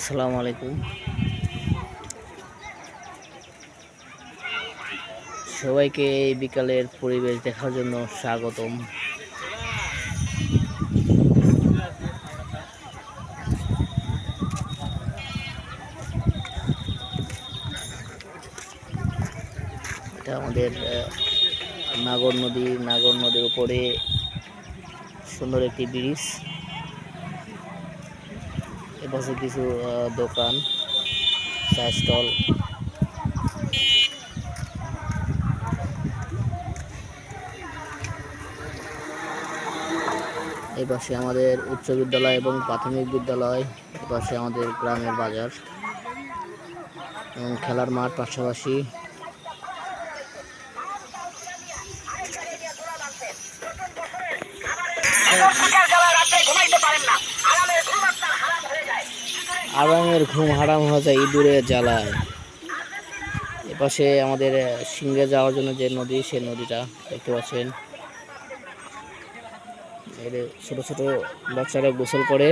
আসসালামু আলাইকুম। সবাইকে এই বিকালের পরিবেশ দেখার জন্য স্বাগতম। এটা আমাদের নাগর নদীর উপরে সুন্দর একটি ব্রিজ। এপাশে কিছু দোকান, চা স্টল। এপাশে আমাদের উচ্চ বিদ্যালয় এবং প্রাথমিক বিদ্যালয়, এপাশে আমাদের গ্রামের বাজার এবং খেলার মাঠ পাশাপাশি। আরামের ঘুম হারাম হয়ে যায় ইঁদুরের জ্বালায়। এপাশে আমাদের সিংহে যাওয়ার জন্য যে নদী, সেই নদীটা দেখতে পাচ্ছেন। এর ছোট ছোট বাচ্চারা গোসল করে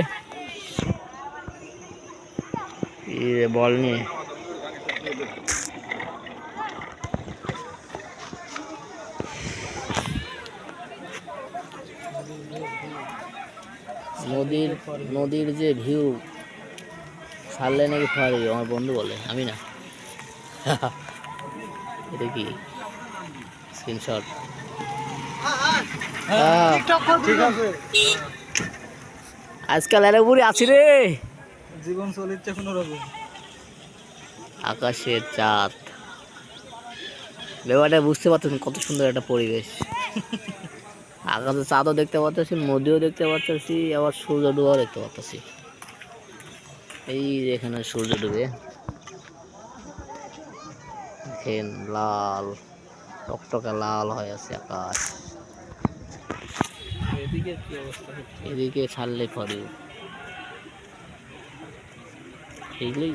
বল নিয়ে। নদীর যে ভিউ ছাড়লে নাকি ফাড়ি, আমার বন্ধু বলে, আমি না। এটা কি স্ক্রিনশট? আজকাল এর উপরে আছি রে, জীবন চলিচ্ছে কোনো রকম। আকাশের চাঁদ, ব্যাপারটা বুঝতে পারছেন কত সুন্দর একটা পরিবেশ। আকাশে চাঁদও দেখতে পাচ্ছি, নদীও দেখতে পাচ্ছি, আবার সূর্য ডুবাও দেখতে পাচ্ছি। এই এখানে সূর্য ডুবে, দেখেন লাল টকটকা লাল হয়ে আছে আকাশ। এদিকে কি অবস্থা? এদিকে ছাড়লে ফরি এইগুলোই।